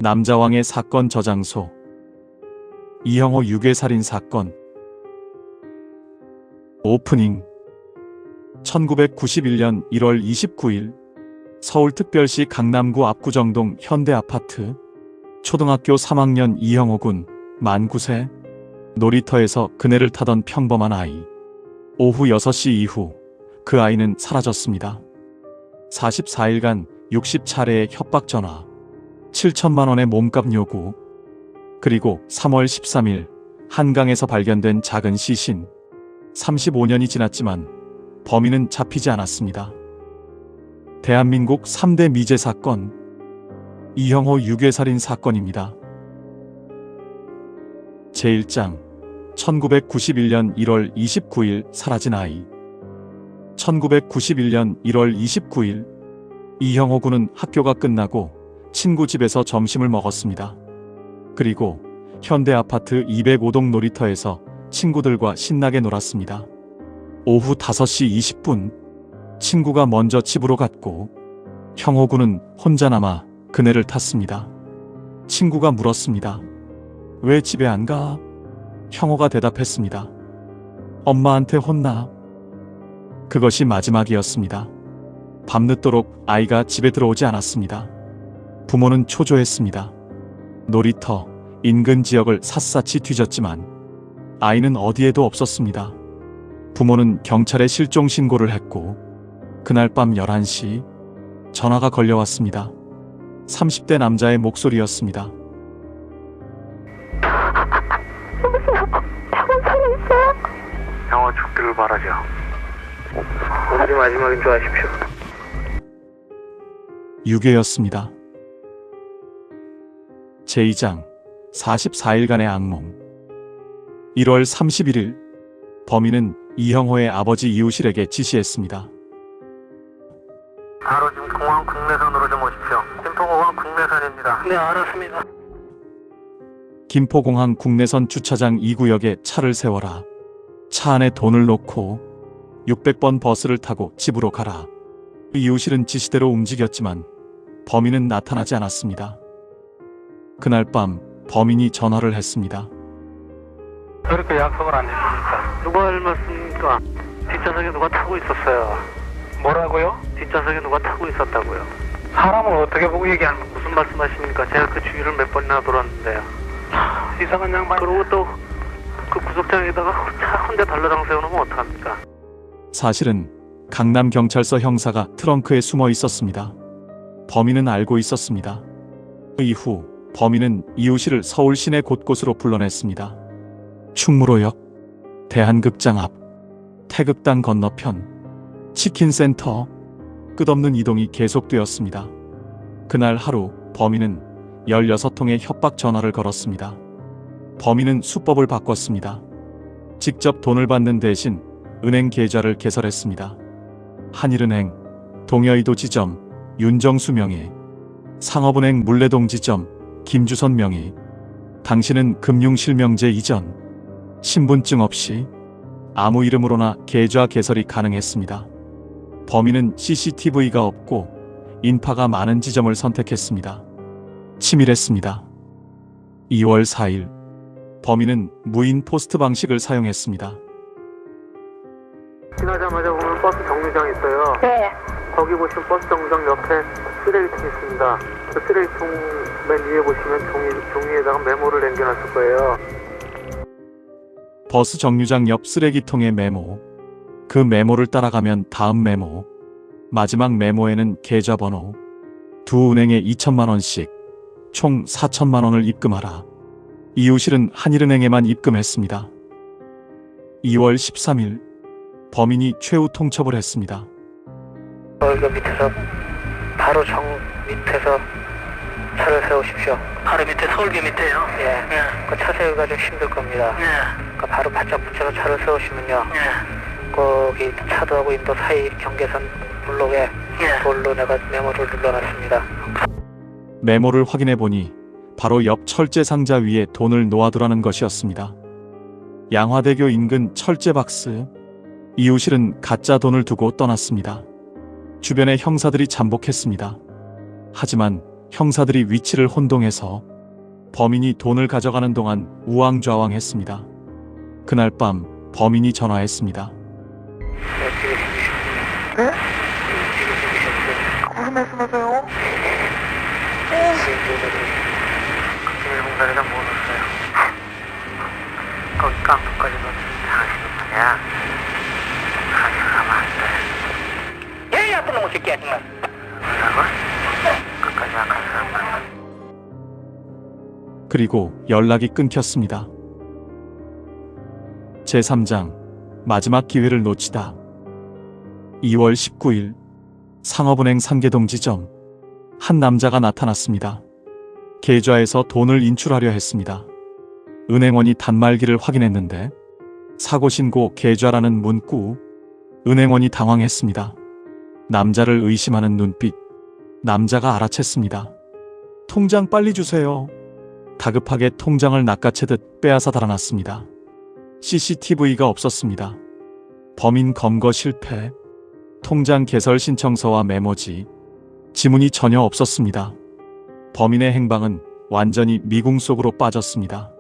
남자왕의 사건 저장소, 이형호 유괴살인 사건. 오프닝. 1991년 1월 29일 서울특별시 강남구 압구정동 현대아파트. 초등학교 3학년 이형호 군, 만 9세. 놀이터에서 그네를 타던 평범한 아이. 오후 6시 이후 그 아이는 사라졌습니다. 44일간 60차례의 협박 전화, 7천만 원의 몸값 요구, 그리고 3월 13일 한강에서 발견된 작은 시신. 35년이 지났지만 범인은 잡히지 않았습니다. 대한민국 3대 미제 사건, 이형호 유괴살인 사건입니다. 제1장. 1991년 1월 29일 사라진 아이. 1991년 1월 29일 이형호 군은 학교가 끝나고 친구 집에서 점심을 먹었습니다. 그리고 현대아파트 205동 놀이터에서 친구들과 신나게 놀았습니다. 오후 5시 20분 친구가 먼저 집으로 갔고 형호 군은 혼자 남아 그네를 탔습니다. 친구가 물었습니다. 왜 집에 안 가? 형호가 대답했습니다. 엄마한테 혼나. 그것이 마지막이었습니다. 밤늦도록 아이가 집에 들어오지 않았습니다. 부모는 초조했습니다. 놀이터, 인근 지역을 샅샅이 뒤졌지만 아이는 어디에도 없었습니다. 부모는 경찰에 실종 신고를 했고 그날 밤 11시 전화가 걸려왔습니다. 30대 남자의 목소리였습니다. 여보세요? 형은 살아있어요? 형은 죽기를 바라죠. 오늘이 마지막인 줄 아십시오. 유괴였습니다. 제2장. 44일간의 악몽. 1월 31일 범인은 이형호의 아버지 이우실에게 지시했습니다. 바로 지금 공항 국내선으로 좀 오십시오. 김포공항 국내선입니다. 네, 알았습니다. 김포공항 국내선 주차장 2구역에 차를 세워라. 차 안에 돈을 놓고 600번 버스를 타고 집으로 가라. 이우실은 지시대로 움직였지만 범인은 나타나지 않았습니다. 그날 밤 범인이 전화를 했습니다. 그렇게 약속을 안 해줍니까? 누가 닮았습니까? 뒷좌석에 누가 타고 있었어요. 뭐라고요? 뒷좌석에 누가 타고 있었다고요. 사람을 어떻게 보고 얘기하는 무슨 말씀하십니까? 제가 그 주위를 몇 번이나 돌았는데요. 이상한 양반. 그리고 또 그 구석장에다가 차 혼자 달라당 세워놓으면 어떡합니까? 사실은 강남경찰서 형사가 트렁크에 숨어 있었습니다. 범인은 알고 있었습니다. 이후 범인은 이우실을 서울 시내 곳곳으로 불러냈습니다. 충무로역, 대한극장 앞, 태극당 건너편, 치킨센터. 끝없는 이동이 계속되었습니다. 그날 하루 범인은 16통의 협박 전화를 걸었습니다. 범인은 수법을 바꿨습니다. 직접 돈을 받는 대신 은행 계좌를 개설했습니다. 한일은행, 동여의도 지점, 윤정수 명의, 상업은행 물레동 지점, 김주선 명의. 당신은 금융실명제 이전, 신분증 없이 아무 이름으로나 계좌 개설이 가능했습니다. 범인은 CCTV가 없고 인파가 많은 지점을 선택했습니다. 치밀했습니다. 2월 4일 범인은 무인 포스트 방식을 사용했습니다. 지나자마자 보면 버스 정류장 있어요. 네. 거기 보시면 버스 정류장 옆에 쓰레기통 있습니다. 그 쓰레기통 맨 위에 보시면 종이에다가 메모를 남겨놨을 거예요. 버스 정류장 옆 쓰레기통의 메모. 그 메모를 따라가면 다음 메모. 마지막 메모에는 계좌번호. 두 은행에 2천만 원씩, 총 4천만 원을 입금하라. 이우실은 한일은행에만 입금했습니다. 2월 13일 범인이 최후 통첩을 했습니다. 여기 밑에서 바로 정 밑에서 차를 세우십시오. 바로 밑에 서울계 밑에요? 예. 그 차 세우기가 좀 힘들 겁니다. 그 바로 바짝 붙여서 차를 세우시면요. 거기 차도하고 인도 사이 경계선 블록에 돌로 내가 메모를 눌러놨습니다. 메모를 확인해 보니 바로 옆 철제 상자 위에 돈을 놓아두라는 것이었습니다. 양화대교 인근 철제 박스. 이우실은 가짜 돈을 두고 떠났습니다. 주변의 형사들이 잠복했습니다. 하지만 형사들이 위치를 혼동해서 범인이 돈을 가져가는 동안 우왕좌왕했습니다. 그날 밤 범인이 전화했습니다. 네? 무슨 말씀하세요? 비밀공간에다 뭐 넣었어요? 거기 깡통까지 넣었으면 당신은 뭐냐? 가져가면 안 돼. 예, 나쁜 놈의 새끼야 정말. 뭐라고? 끝까지 약한 사람만. 그리고 연락이 끊겼습니다. 제3장 마지막 기회를 놓치다. 2월 19일 상업은행 상계동 지점 한 남자가 나타났습니다. 계좌에서 돈을 인출하려 했습니다. 은행원이 단말기를 확인했는데 사고신고 계좌라는 문구. 은행원이 당황했습니다. 남자를 의심하는 눈빛. 남자가 알아챘습니다. 통장 빨리 주세요. 다급하게 통장을 낚아채듯 빼앗아 달아났습니다. CCTV가 없었습니다. 범인 검거 실패. 통장 개설 신청서와 메모지, 지문이 전혀 없었습니다. 범인의 행방은 완전히 미궁 속으로 빠졌습니다.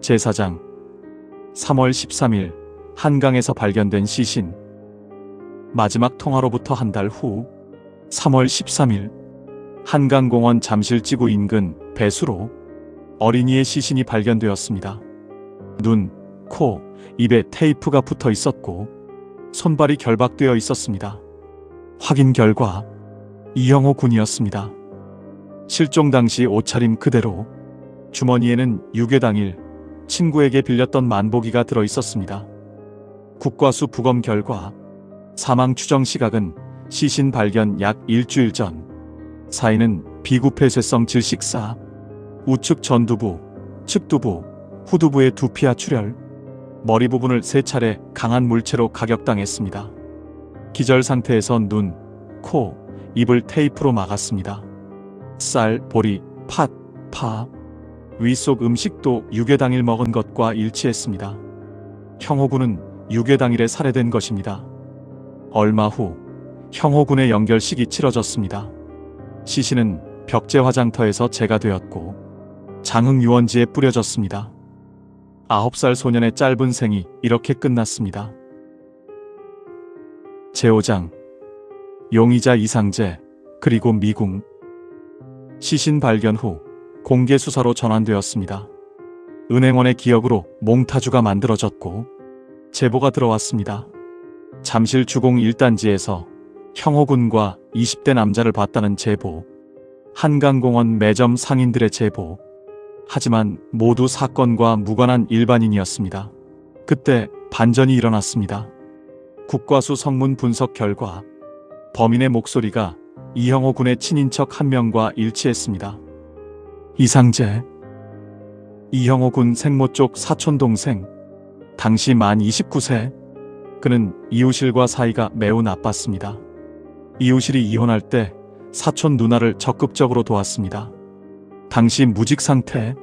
제4장 3월 13일 한강에서 발견된 시신. 마지막 통화로부터 한 달 후 3월 13일 한강공원 잠실지구 인근 배수로 어린이의 시신이 발견되었습니다. 눈, 코, 입에 테이프가 붙어 있었고 손발이 결박되어 있었습니다. 확인 결과 이형호 군이었습니다. 실종 당시 옷차림 그대로 주머니에는 유괴 당일 친구에게 빌렸던 만보기가 들어 있었습니다. 국과수 부검 결과 사망 추정 시각은 시신 발견 약 일주일 전. 사인은 비구폐쇄성 질식사, 우측 전두부, 측두부, 후두부의 두피와 출혈, 머리 부분을 3차례 강한 물체로 가격당했습니다. 기절 상태에서 눈, 코, 입을 테이프로 막았습니다. 쌀, 보리, 팥, 파, 위 속 음식도 유괴 당일 먹은 것과 일치했습니다. 형호 군은 유괴 당일에 살해된 것입니다. 얼마 후 형호 군의 연결식이 치러졌습니다. 시신은 벽제 화장터에서 제거되었고 장흥 유원지에 뿌려졌습니다. 9살 소년의 짧은 생이 이렇게 끝났습니다. 제5장 용의자 이상재 그리고 미궁. 시신 발견 후 공개 수사로 전환되었습니다. 은행원의 기억으로 몽타주가 만들어졌고 제보가 들어왔습니다. 잠실 주공 1단지에서 형호 군과 20대 남자를 봤다는 제보, 한강공원 매점 상인들의 제보. 하지만 모두 사건과 무관한 일반인이었습니다. 그때 반전이 일어났습니다. 국과수 성문 분석 결과 범인의 목소리가 이형호 군의 친인척 한 명과 일치했습니다. 이상재, 이형호 군 생모 쪽 사촌 동생, 당시 만 29세. 그는 이우실과 사이가 매우 나빴습니다. 이우실이 이혼할 때 사촌 누나를 적극적으로 도왔습니다. 당시 무직 상태,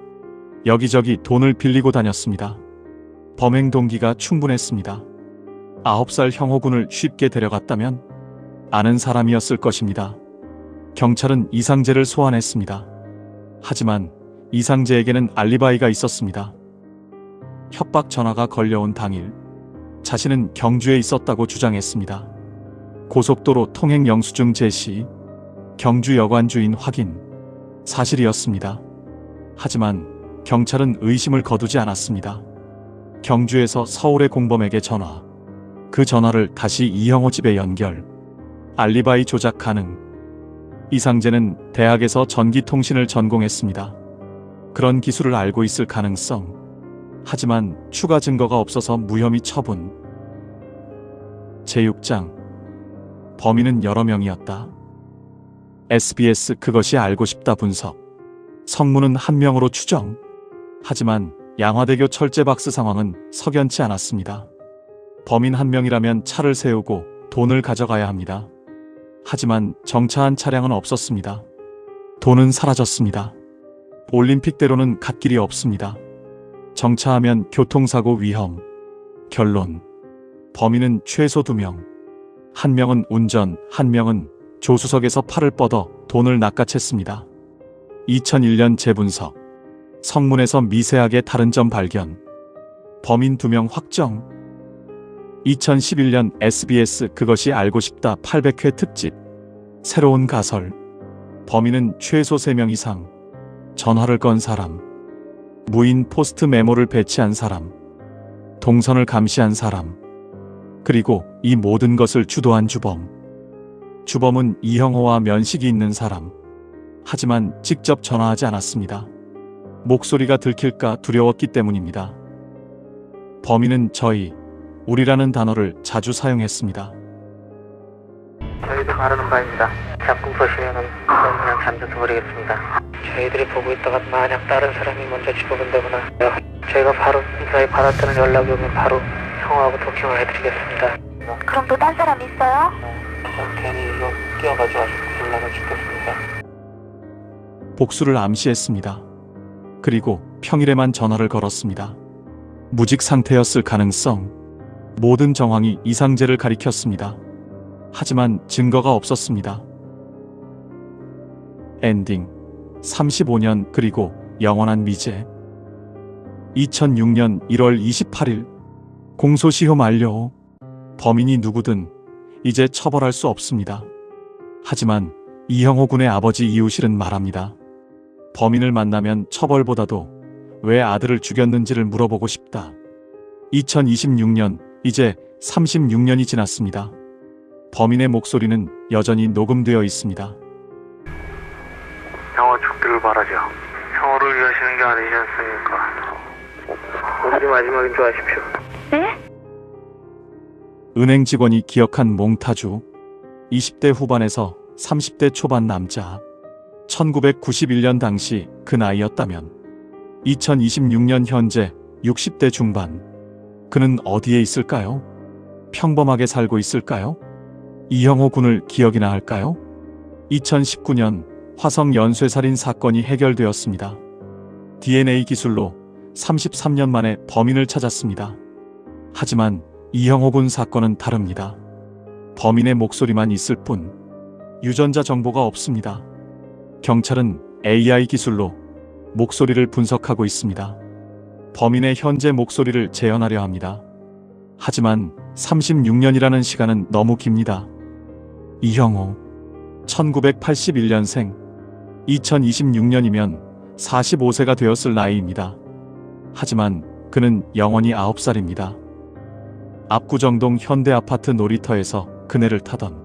여기저기 돈을 빌리고 다녔습니다. 범행 동기가 충분했습니다. 9살 형호 군을 쉽게 데려갔다면 아는 사람이었을 것입니다. 경찰은 이상재를 소환했습니다. 하지만 이상재에게는 알리바이가 있었습니다. 협박 전화가 걸려온 당일 자신은 경주에 있었다고 주장했습니다. 고속도로 통행 영수증 제시, 경주 여관주인 확인, 사실이었습니다. 하지만 경찰은 의심을 거두지 않았습니다. 경주에서 서울의 공범에게 전화, 그 전화를 다시 이형호 집에 연결, 알리바이 조작 가능. 이상재는 대학에서 전기통신을 전공했습니다. 그런 기술을 알고 있을 가능성. 하지만 추가 증거가 없어서 무혐의 처분. 제6장 범인은 여러 명이었다. SBS 그것이 알고 싶다 분석. 성문은 한 명으로 추정. 하지만 양화대교 철제박스 상황은 석연치 않았습니다. 범인 한 명이라면 차를 세우고 돈을 가져가야 합니다. 하지만 정차한 차량은 없었습니다. 돈은 사라졌습니다. 올림픽대로는 갓길이 없습니다. 정차하면 교통사고 위험. 결론. 범인은 최소 2명. 한 명은 운전, 한 명은 조수석에서 팔을 뻗어 돈을 낚아챘습니다. 2001년 재분석. 성문에서 미세하게 다른 점 발견. 범인 2명 확정. 2011년 SBS 그것이 알고 싶다 800회 특집. 새로운 가설. 범인은 최소 3명 이상. 전화를 건 사람. 무인 포스트 메모를 배치한 사람. 동선을 감시한 사람. 그리고 이 모든 것을 주도한 주범. 주범은 이형호와 면식이 있는 사람. 하지만 직접 전화하지 않았습니다. 목소리가 들킬까 두려웠기 때문입니다. 범인은 저희, 우리라는 단어를 자주 사용했습니다. 저희도 바르는 바입니다. 잡고 서시면은 그냥 잠들어 버리겠습니다. 저희들이 보고 있다가 만약 다른 사람이 먼저 집어본다거나 저희가 바로 무사히 받았다는 연락이 오면 바로 형하고 도킹을 해드리겠습니다. 그럼 또 딴 사람 있어요? 괜히 이거 뛰어가지고 곤란해 죽겠습니다. 복수를 암시했습니다. 그리고 평일에만 전화를 걸었습니다. 무직 상태였을 가능성. 모든 정황이 이상재를 가리켰습니다. 하지만 증거가 없었습니다. 엔딩. 35년 그리고 영원한 미제. 2006년 1월 28일. 공소시효 만료. 범인이 누구든 이제 처벌할 수 없습니다. 하지만 이형호 군의 아버지 이우실은 말합니다. 범인을 만나면 처벌보다도 왜 아들을 죽였는지를 물어보고 싶다. 2026년, 이제 36년이 지났습니다. 범인의 목소리는 여전히 녹음되어 있습니다. 형호 죽기를 바라죠. 형호를 위하시는 게 아니지 않습니까? 우리 마지막인 줄 아십시오. 네? 은행 직원이 기억한 몽타주. 20대 후반에서 30대 초반 남자. 1991년 당시 그 나이였다면 2026년 현재 60대 중반. 그는 어디에 있을까요? 평범하게 살고 있을까요? 이형호 군을 기억이나 할까요? 2019년 화성 연쇄살인 사건이 해결되었습니다. DNA 기술로 33년 만에 범인을 찾았습니다. 하지만 이형호 군 사건은 다릅니다. 범인의 목소리만 있을 뿐 유전자 정보가 없습니다. 경찰은 AI 기술로 목소리를 분석하고 있습니다. 범인의 현재 목소리를 재현하려 합니다. 하지만 36년이라는 시간은 너무 깁니다. 이형호, 1981년생, 2026년이면 45세가 되었을 나이입니다. 하지만 그는 영원히 9살입니다. 압구정동 현대아파트 놀이터에서 그네를 타던,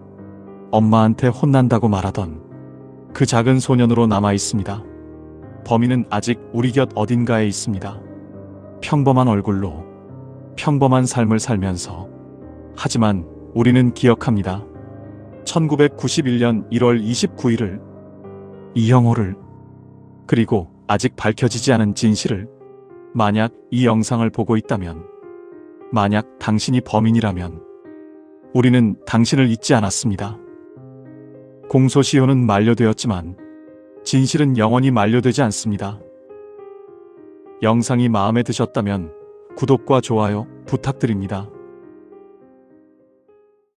엄마한테 혼난다고 말하던 그 작은 소년으로 남아 있습니다. 범인은 아직 우리 곁 어딘가에 있습니다. 평범한 얼굴로 평범한 삶을 살면서. 하지만 우리는 기억합니다. 1991년 1월 29일을, 이형호를, 그리고 아직 밝혀지지 않은 진실을. 만약 이 영상을 보고 있다면, 만약 당신이 범인이라면 우리는 당신을 잊지 않았습니다. 공소시효는 만료되었지만 진실은 영원히 만료되지 않습니다. 영상이 마음에 드셨다면 구독과 좋아요 부탁드립니다.